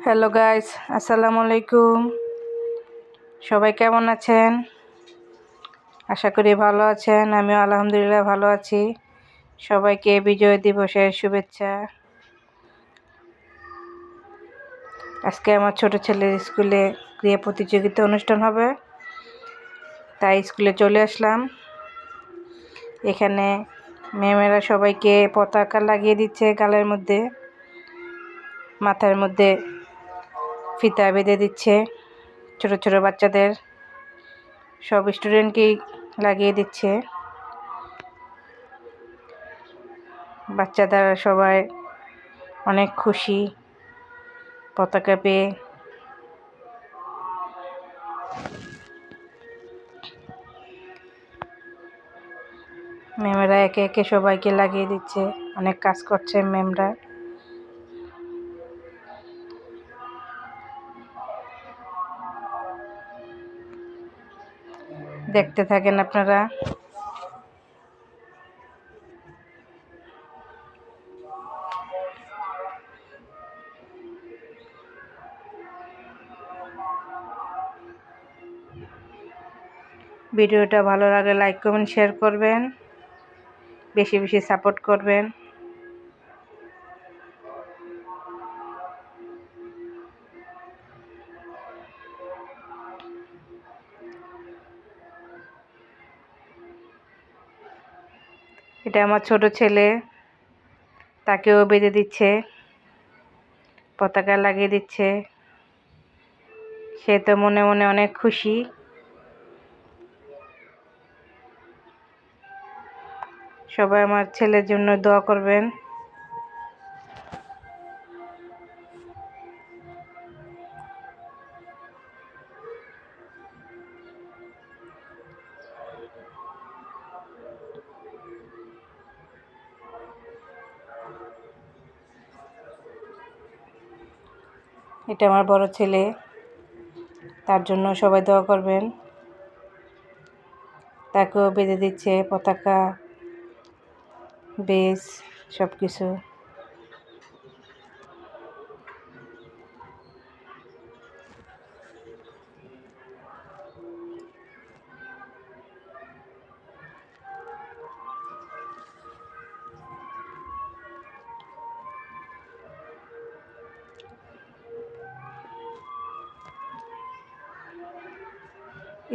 Hello guys, আসসালামু আলাইকুম। সবাই কেমন আছেন? আশা করি ভালো আছেন। আমিও আলহামদুলিল্লাহ ভালো আছি। সবাইকে বিজয় দিবসের শুভেচ্ছা। আজকে আমার ছোট ছেলের স্কুলে ক্রীড়া প্রতিযোগিতা অনুষ্ঠান হবে, তাই স্কুলে চলে আসলাম। এখানে ম্যামেরা সবাইকে পতাকা লাগিয়ে দিচ্ছে গালের মধ্যে, মাথার মধ্যে ফিতা বেঁধে দিচ্ছে। ছোট ছোট বাচ্চাদের সব স্টুডেন্টকেই লাগিয়ে দিচ্ছে। বাচ্চারা সবাই অনেক খুশি পতাকা পেয়ে। ম্যামেরা একে একে সবাইকে লাগিয়ে দিচ্ছে। অনেক কাজ করছে ম্যামরা। দেখতে থাকেন আপনারা। ভিডিওটা ভালো লাগলে লাইক কমেন্ট শেয়ার করবেন, বেশি বেশি সাপোর্ট করবেন। এটা আমার ছোট ছেলে, তাকেও বেঁধে দিচ্ছে, পতাকা লাগিয়ে দিচ্ছে। সে তো মনে মনে অনেক খুশি। সবাই আমার ছেলের জন্য দোয়া করবেন। এটা আমার বড় ছেলে, তার জন্য সবাই দোয়া করবেন। তাকেও বেঁধে দিচ্ছে পতাকা, বেজ, সব কিছু।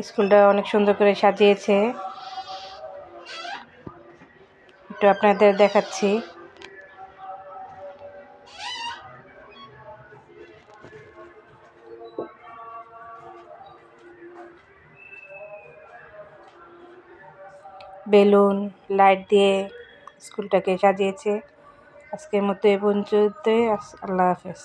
স্কুলটা অনেক সুন্দর করে সাজিয়েছে, একটু আপনাদের দেখাচ্ছি। বেলুন, লাইট দিয়ে স্কুলটাকে সাজিয়েছে। আজকের মতো এ পর্যন্তই। আল্লাহ হাফেজ।